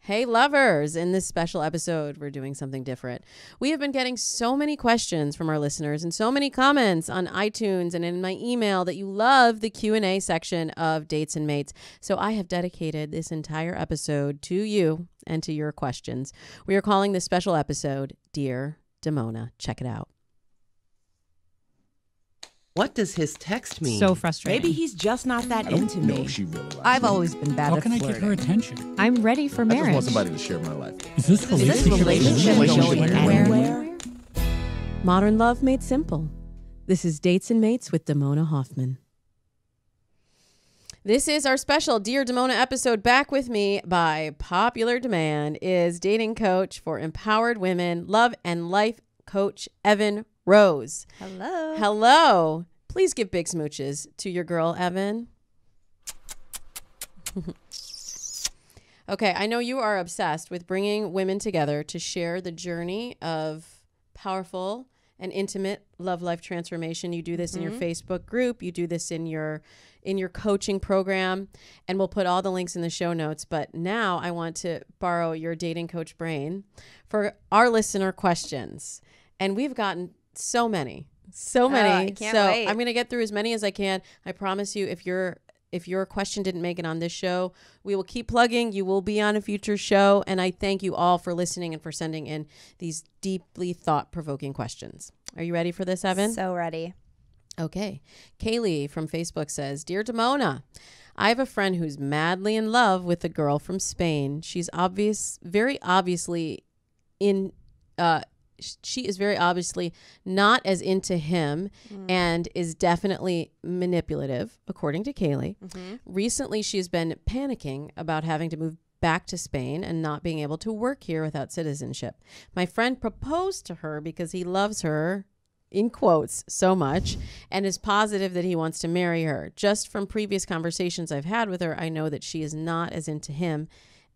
Hey lovers, in this special episode, we're doing something different. We have been getting so many questions from our listeners and so many comments on iTunes and in my email that you love the Q&A section of Dates and Mates. So I have dedicated this entire episode to you and to your questions. We are calling this special episode Dear Damona. Check it out. What does his text mean? So frustrating. Maybe he's just not that into me. She really likes I've me. always been bad How at can I flirting. get her attention? I'm ready for I just marriage. want somebody to share my life. Is this relationship going anywhere? Modern love made simple. This is Dates and Mates with Damona Hoffman. This is our special Dear Damona episode. Back with me by popular demand is dating coach for empowered women, love and life coach Evin Rose. Hello. Hello. Please give big smooches to your girl, Evin. Okay, I know you are obsessed with bringing women together to share the journey of powerful and intimate love life transformation. You do this in your Facebook group. You do this in your coaching program, and we'll put all the links in the show notes. But now I want to borrow your dating coach brain for our listener questions. And we've gotten so many. I can't wait. I'm going to get through as many as I can. I promise you, if your question didn't make it on this show, we will keep plugging. You will be on a future show. And I thank you all for listening and for sending in these deeply thought-provoking questions. Are you ready for this, Evin? So ready. Okay. Kaylee from Facebook says, Dear Damona, I have a friend who's madly in love with a girl from Spain. She's very obviously she is very obviously not as into him and is definitely manipulative, according to Kaylee. Recently, she's been panicking about having to move back to Spain and not being able to work here without citizenship. My friend proposed to her because he loves her, in quotes, so much, and is positive that he wants to marry her. Just from previous conversations I've had with her, I know that she is not as into him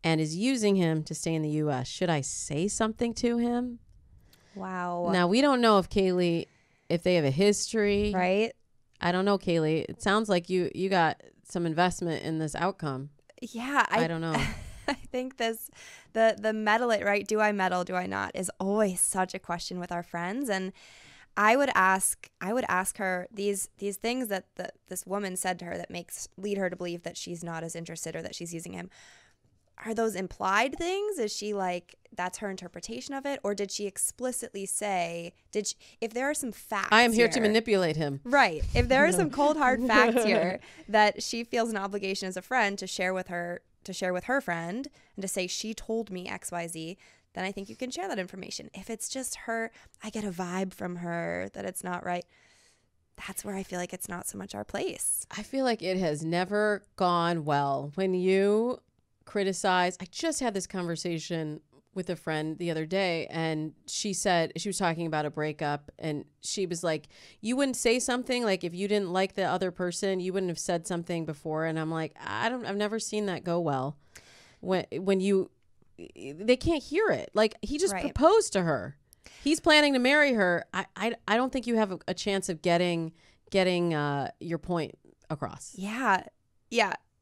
and is using him to stay in the U.S. Should I say something to him? Wow. Now, we don't know if they have a history. Right? I don't know, Kaylee. It sounds like you got some investment in this outcome. Yeah. I don't know. I think the meddle it, right? Do I meddle? Do I not? Is always such a question with our friends. And I would ask her these things that this woman said to her that lead her to believe that she's not as interested or that she's using him. Are those implied things? Is she like, that's her interpretation of it? Or did she explicitly say, if there are some facts I am here to manipulate him. Right. If there are some cold, hard facts here that she feels an obligation as a friend to share with her friend and to say, she told me XYZ, then I think you can share that information. If it's just her, I get a vibe from her that it's not right. That's where I feel like it's not so much our place. I feel like it has never gone well when you criticize. I just had this conversation with a friend the other day, and she said, she was talking about a breakup, and she was like, you wouldn't say something like, if you didn't like the other person, you wouldn't have said something before. And I'm like, I've never seen that go well when they can't hear it. Like, he just proposed to her. He's planning to marry her. I don't think you have a chance of getting your point across. Yeah.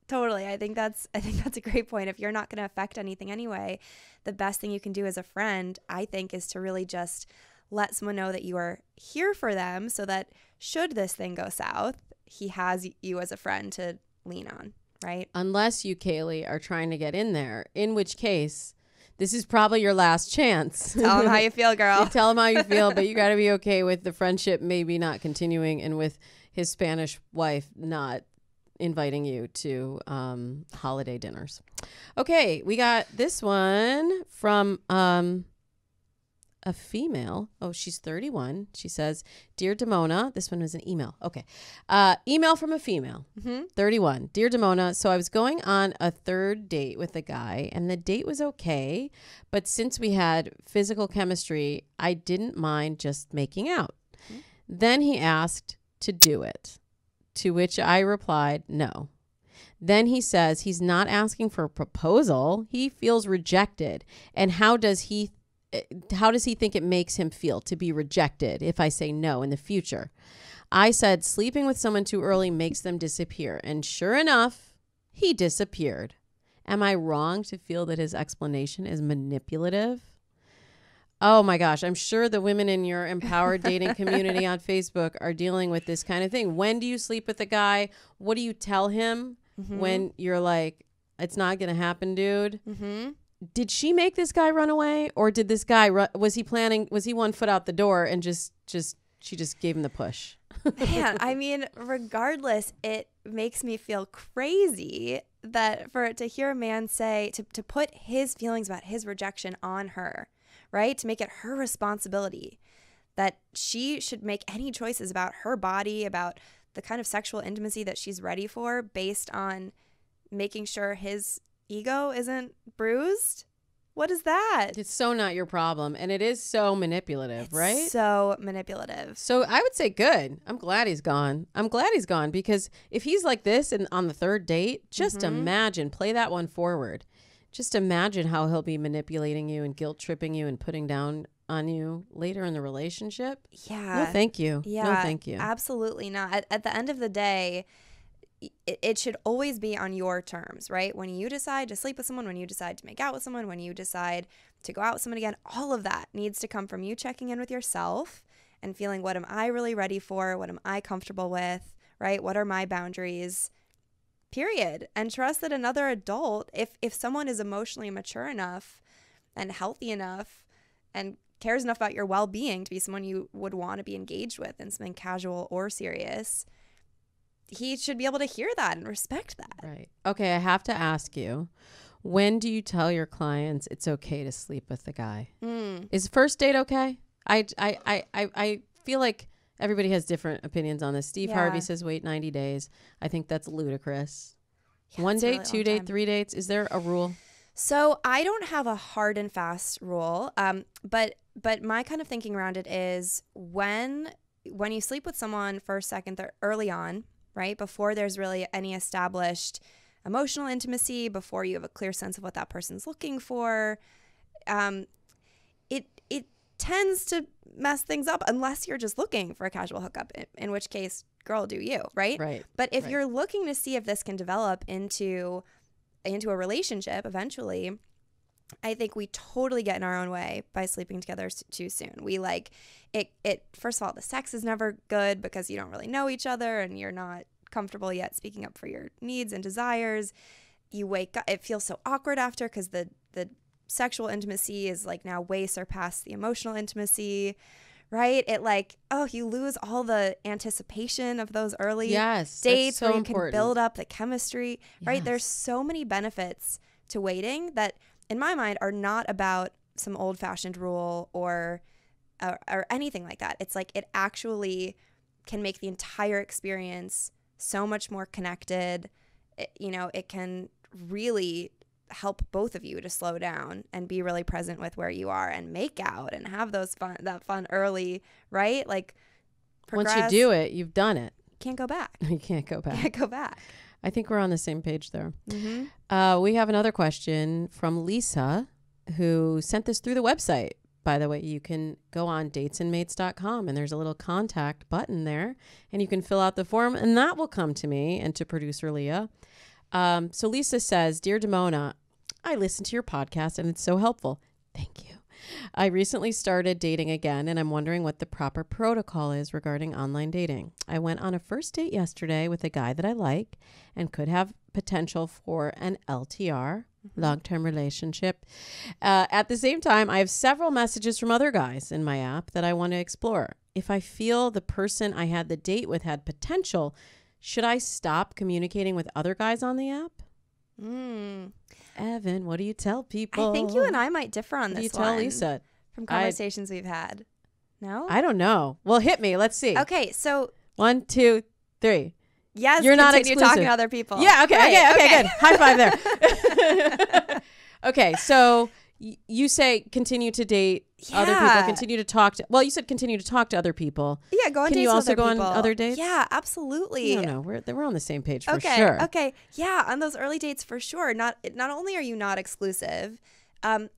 Totally. I think that's a great point. If you're not going to affect anything anyway, the best thing you can do as a friend, I think, is to really just let someone know that you are here for them so that should this thing go south, he has you as a friend to lean on, right? Unless you, Kaylee, are trying to get in there, in which case this is probably your last chance. Tell him how you feel, girl. You tell him how you feel, but you got to be okay with the friendship maybe not continuing and with his Spanish wife not inviting you to holiday dinners. Okay, we got this one from a female. Oh, she's 31. She says, Dear Damona, this one was an email. Okay. Email from a female, 31. Dear Damona, so I was going on a third date with a guy, and the date was okay, but since we had physical chemistry, I didn't mind just making out. Then he asked to do it, to which I replied, no. Then he says he's not asking for a proposal. He feels rejected. And how does he think it makes him feel to be rejected if I say no in the future? I said sleeping with someone too early makes them disappear. And sure enough, he disappeared. Am I wrong to feel that his explanation is manipulative? Oh my gosh, I'm sure the women in your empowered dating community on Facebook are dealing with this kind of thing. When do you sleep with a guy? What do you tell him when you're like, it's not going to happen, dude? Did she make this guy run away, or did this guy was he 1 foot out the door and she just gave him the push? Man, I mean, regardless, it makes me feel crazy that to hear a man say, to put his feelings about his rejection on her, right? To make it her responsibility, that she should make any choices about her body, about the kind of sexual intimacy that she's ready for based on making sure his ego isn't bruised. What is that? It's so not your problem. And it is so manipulative, right? So manipulative. So I would say good. I'm glad he's gone. Because if he's like this and on the third date, just imagine, play that one forward. Just imagine how he'll be manipulating you and guilt tripping you and putting down on you later in the relationship. Yeah. No, thank you. Yeah. No, thank you. Absolutely not. At the end of the day, it should always be on your terms, right? When you decide to sleep with someone, when you decide to make out with someone, when you decide to go out with someone again, all of that needs to come from you checking in with yourself and feeling, what am I really ready for? What am I comfortable with, right? What are my boundaries? Period. And trust that another adult, if someone is emotionally mature enough and healthy enough and cares enough about your well-being to be someone you would want to be engaged with in something casual or serious, he should be able to hear that and respect that. Right. Okay, I have to ask you, when do you tell your clients it's okay to sleep with the guy? Is first date okay? I feel like everybody has different opinions on this. Steve Harvey says wait 90 days. I think that's ludicrous. Yeah, 1 date, really 2 date, 3 dates. Is there a rule? So I don't have a hard and fast rule, but my kind of thinking around it is when you sleep with someone first, second, third, early on, right, before there's really any established emotional intimacy, before you have a clear sense of what that person's looking for, it tends to mess things up unless you're just looking for a casual hookup, in which case, girl, do you, right? Right. But if you're looking to see if this can develop into a relationship eventually, I think we totally get in our own way by sleeping together too soon. We like it. First of all, the sex is never good because you don't really know each other and you're not comfortable yet speaking up for your needs and desires. You wake up, it feels so awkward after because the sexual intimacy is like now way surpassed the emotional intimacy, right? It like, oh, you lose all the anticipation of those early dates so where you important. can build up the chemistry, right? Yes. There's so many benefits to waiting that in my mind are not about some old-fashioned rule or anything like that. It's like it actually can make the entire experience so much more connected. It can really help both of you to slow down and be really present with where you are and make out and have that fun early, right? Like progress. Once you do it, you've done it. Can't go back. You can't go back. Can't go back. I think we're on the same page there. We have another question from Lisa, who sent this through the website. By the way, you can go on datesandmates.com and there's a little contact button there and you can fill out the form and that will come to me and to producer Leah. So Lisa says, Dear Damona, I listened to your podcast and it's so helpful. Thank you. I recently started dating again and I'm wondering what the proper protocol is regarding online dating. I went on a first date yesterday with a guy that I like and could have potential for an LTR, long-term relationship. At the same time, I have several messages from other guys in my app that I want to explore. If I feel the person I had the date with had potential, should I stop communicating with other guys on the app? Evin, what do you tell people? I think you and I might differ on this one. What do you tell Lisa? From conversations we've had. No? I don't know. Well, hit me. Let's see. Okay, so 1, 2, 3. Yes, you're not continue exclusive. talking to other people. Yeah, okay, Right, okay, good. High five there. Okay, so you say continue to date other people, continue to talk to, well, you said continue to talk to other people. Yeah, go on Can dates you with also other go people. on other dates? Yeah, absolutely. No, we're on the same page for sure. Okay. Yeah, on those early dates for sure. Not only are you not exclusive, I've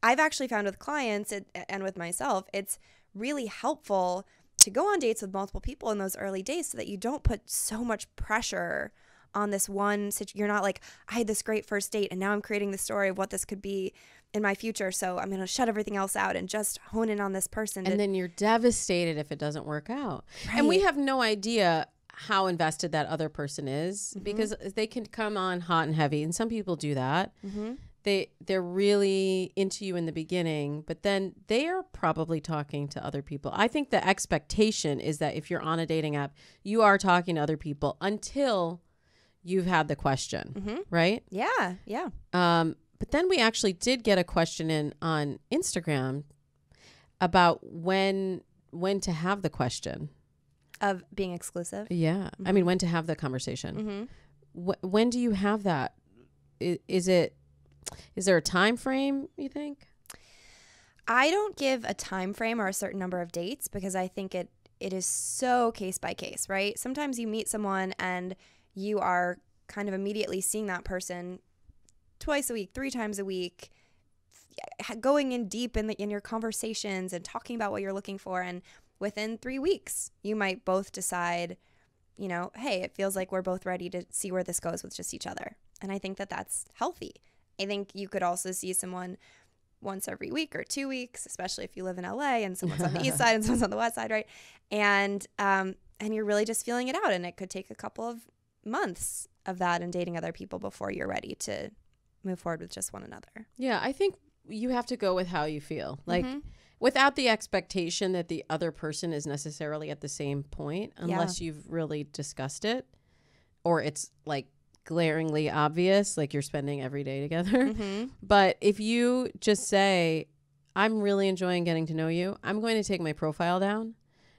actually found with clients and with myself, it's really helpful to go on dates with multiple people in those early days so that you don't put so much pressure on this one you're not like, I had this great first date and now I'm creating the story of what this could be in my future, so I'm going to shut everything else out and just hone in on this person. And then you're devastated if it doesn't work out. Right. And we have no idea how invested that other person is, because they can come on hot and heavy, and some people do that. They're really into you in the beginning, but then they are probably talking to other people. I think the expectation is that if you're on a dating app, you are talking to other people until you've had the question, right? Yeah. But then we actually did get a question in on Instagram about when to have the question. Of being exclusive? Yeah. I mean, when to have the conversation. When do you have that? Is there a time frame, you think? I don't give a time frame or a certain number of dates, because I think it is so case by case, right? Sometimes you meet someone and you are kind of immediately seeing that person twice a week, 3 times a week, going in deep in your conversations and talking about what you're looking for. And within 3 weeks, you might both decide, hey, it feels like we're both ready to see where this goes with just each other. And I think that that's healthy. I think you could also see someone once every week or 2 weeks, especially if you live in LA and someone's on the east side and someone's on the west side, right? And you're really just feeling it out. And it could take a couple of months of that and dating other people before you're ready to move forward with just one another. Yeah, I think you have to go with how you feel. Like, without the expectation that the other person is necessarily at the same point, unless you've really discussed it, or it's like glaringly obvious, like you're spending every day together. But if you just say, I'm really enjoying getting to know you, I'm going to take my profile down,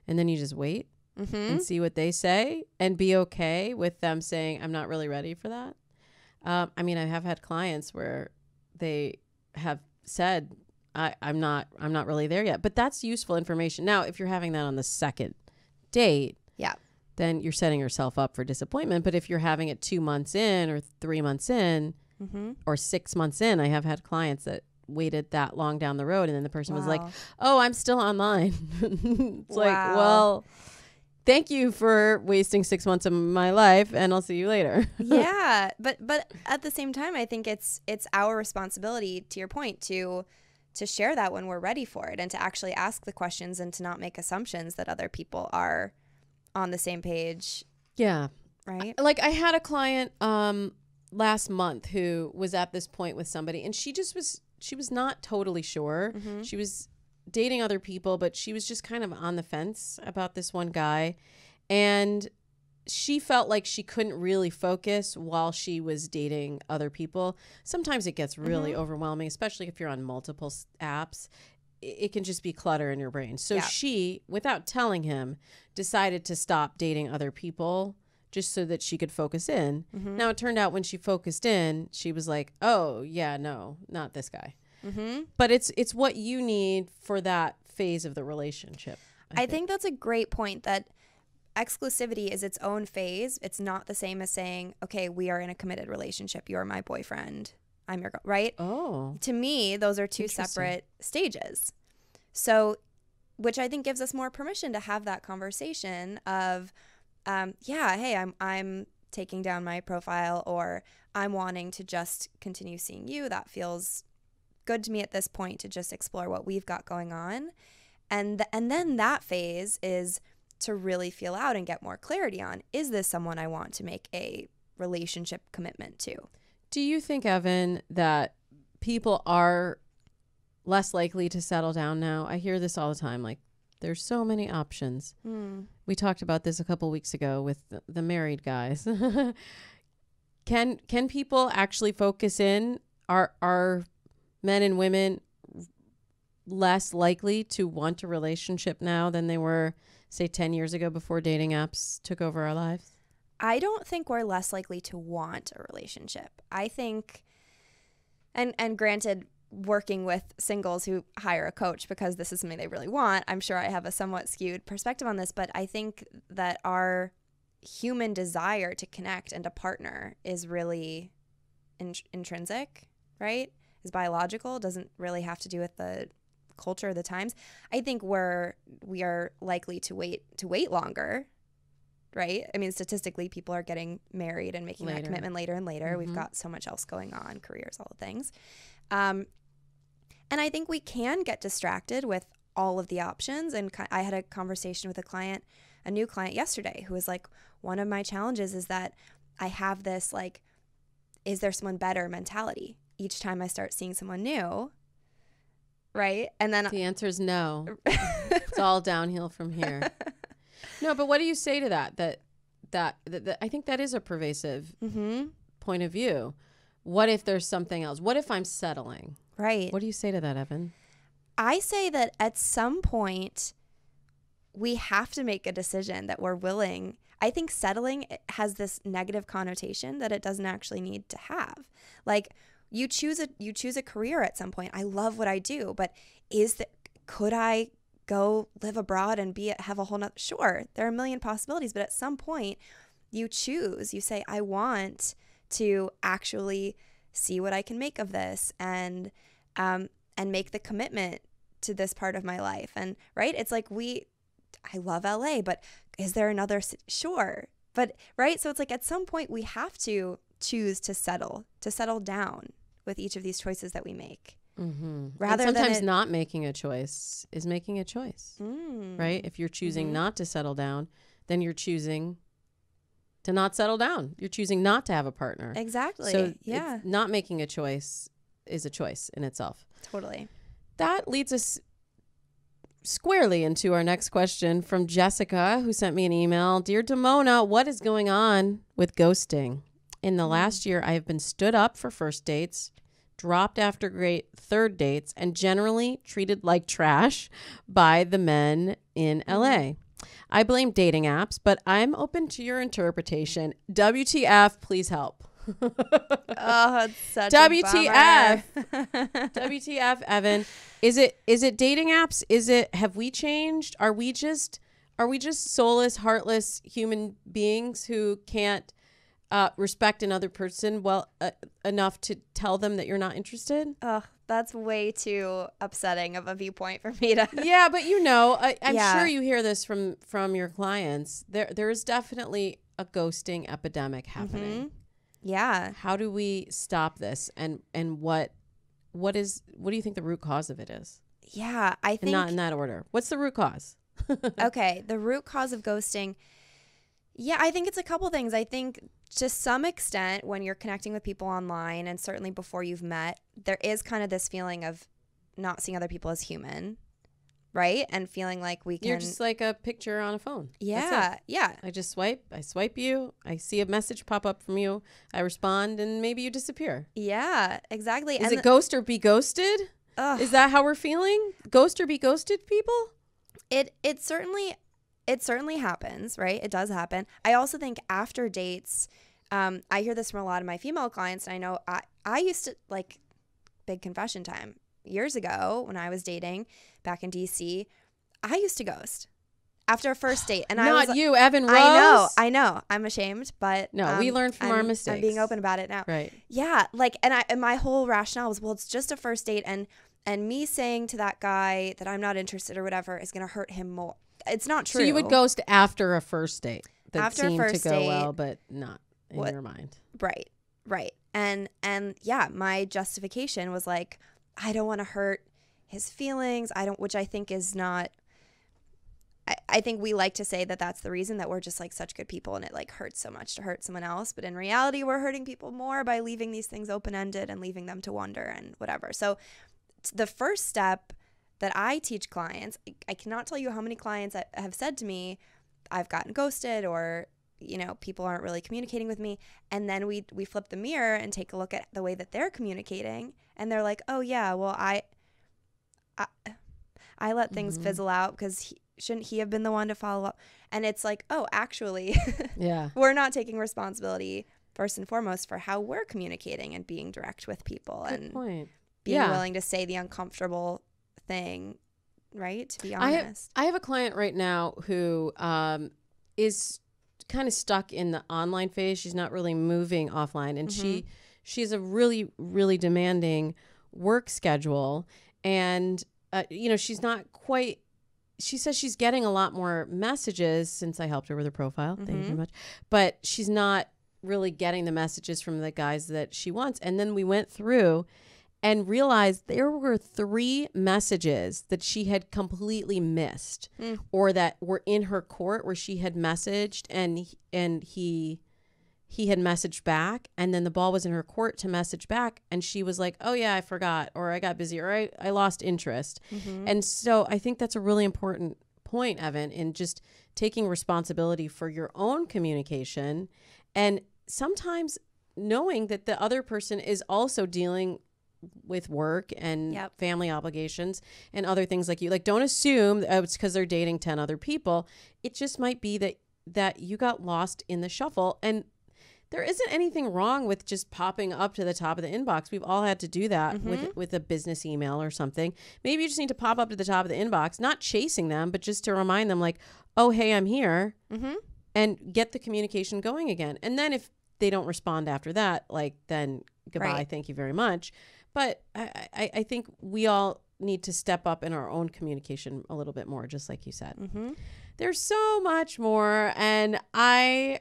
and then you just wait and see what they say and be okay with them saying, I'm not really ready for that. I mean, I have had clients where they have said, I'm not really there yet, but that's useful information. Now, if you're having that on the second date, then you're setting yourself up for disappointment. But if you're having it 2 months in or 3 months in or 6 months in, I have had clients that waited that long down the road. And then the person was like, oh, I'm still online. It's like, well, thank you for wasting 6 months of my life, and I'll see you later. Yeah. But at the same time, I think it's our responsibility, to your point, to share that when we're ready for it, and to actually ask the questions and to not make assumptions that other people are on the same page. Yeah. Right? Like, I had a client last month who was at this point with somebody, and she was not totally sure. She was dating other people, but she was just kind of on the fence about this one guy. And she felt like she couldn't really focus while she was dating other people. Sometimes it gets really overwhelming, especially if you're on multiple apps. It can just be clutter in your brain. So she, without telling him, decided to stop dating other people just so that she could focus in. Now, it turned out when she focused in, she was like, oh, yeah, no, not this guy. But it's what you need for that phase of the relationship. I think that's a great point, that exclusivity is its own phase. It's not the same as saying, okay, we are in a committed relationship. You're my boyfriend. I'm your girl, right? Oh. To me, those are two separate stages. So, which I think gives us more permission to have that conversation of, hey, I'm taking down my profile, or I'm wanting to just continue seeing you. That feels good to me at this point, to just explore what we've got going on. And then that phase is to really feel out and get more clarity on, is this someone I want to make a relationship commitment to? Do you think, Evin, that people are less likely to settle down now? I hear this all the time. Like, there's so many options. We talked about this a couple weeks ago with the married guys. Can people actually focus in? Are men and women less likely to want a relationship now than they were, say, 10 years ago before dating apps took over our lives? I don't think we're less likely to want a relationship. I think, and granted, working with singles who hire a coach because this is something they really want, I'm sure I have a somewhat skewed perspective on this, but I think that our human desire to connect and to partner is really intrinsic, right? Is biological, doesn't really have to do with the culture of the times. I think we are likely to wait longer right? I mean, statistically, people are getting married and making that commitment later and later. We've got so much else going on, careers, all the things. And I think we can get distracted with all of the options. And I had a conversation with a new client yesterday who was like, one of my challenges is that I have this like, is there someone better mentality each time I start seeing someone new, right? And then the answer is no. It's all downhill from here. No, but what do you say to that? That I think that is a pervasive point of view. What if there's something else? What if I'm settling? Right. What do you say to that, Evin? I say that at some point we have to make a decision that we're willing. I think settling has this negative connotation that it doesn't actually need to have. Like you choose a career at some point. I love what I do, but could I go live abroad and have a whole nother? Sure, there are a million possibilities, but at some point you say, I want to actually see what I can make of this and make the commitment to this part of my life. And right, it's like I love LA, but is there another? Sure. But right. So it's like at some point we have to choose to settle down with each of these choices that we make. Rather and sometimes than not making a choice is making a choice, right? If you're choosing not to settle down, then you're choosing to not settle down. You're choosing not to have a partner. Exactly. So not making a choice is a choice in itself. Totally. That leads us squarely into our next question from Jessica, who sent me an email. Dear Damona, what is going on with ghosting? In the last year, I have been stood up for first dates, dropped after great third dates, and generally treated like trash by the men in LA. I blame dating apps, but I'm open to your interpretation. WTF, please help. Oh, it's such WTF. a bummer. WTF, Evin. Is it dating apps? Have we changed? Are we just soulless, heartless human beings who can't respect another person well enough to tell them that you're not interested? Oh, that's way too upsetting of a viewpoint for me to. Yeah, but I'm sure you hear this from your clients. There is definitely a ghosting epidemic happening. Yeah. How do we stop this? And what do you think the root cause of it is? Yeah, I think and not in that order. What's the root cause? Okay, the root cause of ghosting. Yeah, I think it's a couple things. I think to some extent when you're connecting with people online and certainly before you've met, there is kind of this feeling of not seeing other people as human, right? And feeling like you're just like a picture on a phone. Yeah, yeah. I swipe you, I see a message pop up from you, I respond, and maybe you disappear. Yeah, exactly. Is it ghost or be ghosted? Is that how we're feeling? Ghost or be ghosted people? It certainly happens, right? It does happen. I also think after dates, I hear this from a lot of my female clients, and I know I used to, like, big confession time, years ago when I was dating back in DC, I used to ghost after a first date. And Not I was you, Evin Rose. I know. I'm ashamed, but no, we learned from our mistakes. I'm being open about it now. Right. Yeah. Like, and my whole rationale was, well, it's just a first date, and me saying to that guy that I'm not interested or whatever is going to hurt him more. It's not true. So you would ghost after a first date that after seemed a first to go date, well, but not in your mind. Right. And yeah, my justification was like, I don't want to hurt his feelings. Which I think is not. I think we like to say that that's the reason that we're just like such good people, and it like hurts so much to hurt someone else. But in reality, we're hurting people more by leaving these things open-ended and leaving them to wonder and whatever. So the first step that I teach clients, I cannot tell you how many clients have said to me, I've gotten ghosted, or, people aren't really communicating with me. And then we flip the mirror and take a look at the way that they're communicating. And they're like, oh yeah, well, I let things fizzle out because shouldn't he have been the one to follow up? And it's like, oh, actually, yeah, we're not taking responsibility first and foremost for how we're communicating and being direct with people. Good and point. Being willing to say the uncomfortable thing, right? To be honest. I have a client right now who is kind of stuck in the online phase. She's not really moving offline, and she's a really, really demanding work schedule, and she's not quite she says she's getting a lot more messages since I helped her with her profile. Thank you very much. But she's not really getting the messages from the guys that she wants. And then we went through and realized there were 3 messages that she had completely missed or that were in her court where she had messaged and he had messaged back, and then the ball was in her court to message back, and she was like, oh yeah, I forgot, or I got busy, or I lost interest. And so I think that's a really important point, Evin, in just taking responsibility for your own communication, and sometimes knowing that the other person is also dealing with work and family obligations and other things like you. Like, don't assume it's because they're dating 10 other people. It just might be that you got lost in the shuffle, and there isn't anything wrong with just popping up to the top of the inbox. We've all had to do that with a business email or something. Maybe you just need to pop up to the top of the inbox, not chasing them, but just to remind them like, oh, hey, I'm here, and get the communication going again. And then if they don't respond after that, like, then goodbye, thank you very much. But I think we all need to step up in our own communication a little bit more, just like you said. There's so much more, and I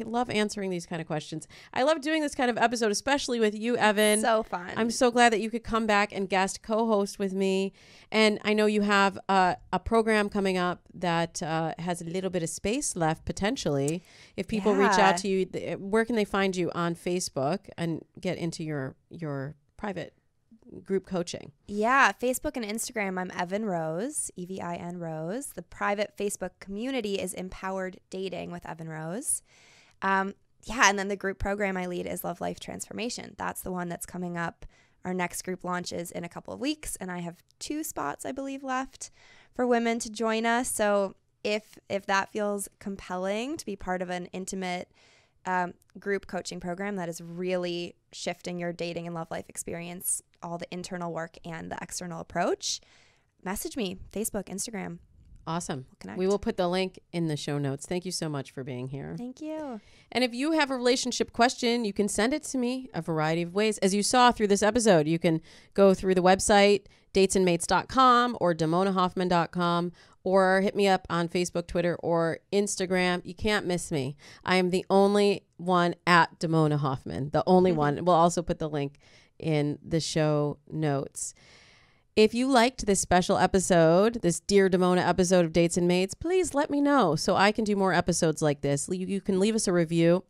love answering these kind of questions. I love doing this kind of episode, especially with you, Evin. So fun. I'm so glad that you could come back and guest co-host with me. And I know you have a program coming up that has a little bit of space left, potentially. If people reach out to you, where can they find you on Facebook and get into your private group coaching? Yeah, Facebook and Instagram, I'm Evin Rose, Evin Rose. The private Facebook community is Empowered Dating with Evin Rose. And then the group program I lead is Love Life Transformation. That's the one that's coming up. Our next group launches in a couple of weeks, and I have 2 spots, I believe, left for women to join us. So if that feels compelling to be part of an intimate group coaching program that is really shifting your dating and love life experience, all the internal work and the external approach, message me, Facebook, Instagram. Awesome. We will put the link in the show notes. Thank you so much for being here. Thank you. And if you have a relationship question, you can send it to me a variety of ways. As you saw through this episode, you can go through the website, datesandmates.com or damonahoffman.com, or hit me up on Facebook, Twitter, or Instagram. You can't miss me. I am the only one at Damona Hoffman, the only one. We'll also put the link in the show notes. If you liked this special episode, this Dear Damona episode of Dates and Mates, please let me know so I can do more episodes like this. You can leave us a review.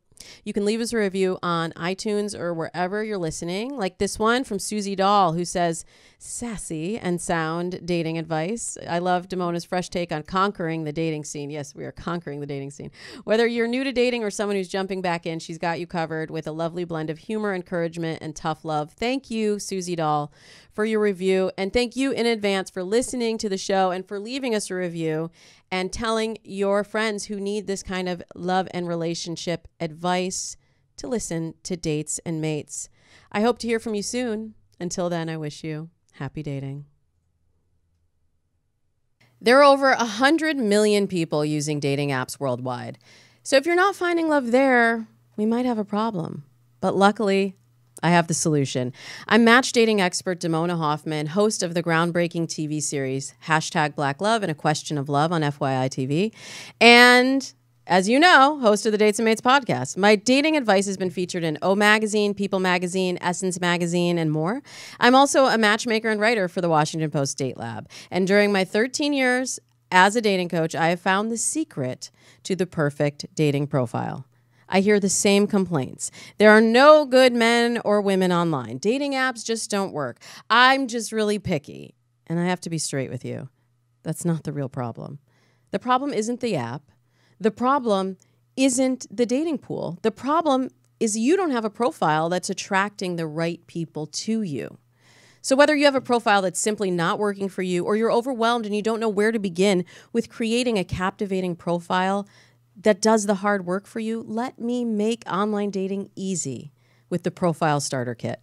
You can leave us a review on iTunes or wherever you're listening, like this one from Susie Dahl, who says, sassy and sound dating advice. I love Damona's fresh take on conquering the dating scene. Yes, we are conquering the dating scene. Whether you're new to dating or someone who's jumping back in, she's got you covered with a lovely blend of humor, encouragement, and tough love. Thank you, Susie Dahl, for your review. And thank you in advance for listening to the show and for leaving us a review and telling your friends who need this kind of love and relationship advice to listen to Dates and Mates. I hope to hear from you soon. Until then, I wish you happy dating. There are over 100 million people using dating apps worldwide. So if you're not finding love there, we might have a problem. But luckily, I have the solution. I'm match dating expert Damona Hoffman, host of the groundbreaking TV series #Black Love and a Question of Love on FYI TV. And as you know, host of the Dates and Mates podcast. My dating advice has been featured in O Magazine, People Magazine, Essence Magazine, and more. I'm also a matchmaker and writer for the Washington Post Date Lab. And during my 13 years as a dating coach, I have found the secret to the perfect dating profile. I hear the same complaints. There are no good men or women online. Dating apps just don't work. I'm just really picky. And I have to be straight with you. That's not the real problem. The problem isn't the app. The problem isn't the dating pool. The problem is you don't have a profile that's attracting the right people to you. So whether you have a profile that's simply not working for you or you're overwhelmed and you don't know where to begin with creating a captivating profile that does the hard work for you, let me make online dating easy with the Profile Starter Kit.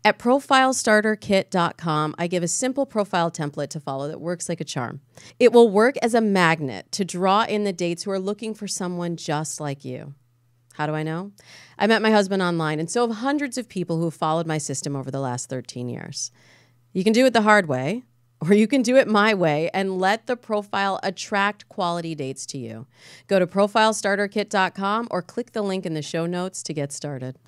At profilestarterkit.com, I give a simple profile template to follow that works like a charm. It will work as a magnet to draw in the dates who are looking for someone just like you. How do I know? I met my husband online, and so have hundreds of people who have followed my system over the last 13 years. You can do it the hard way, Or you can do it my way and let the profile attract quality dates to you. Go to profilestarterkit.com or click the link in the show notes to get started.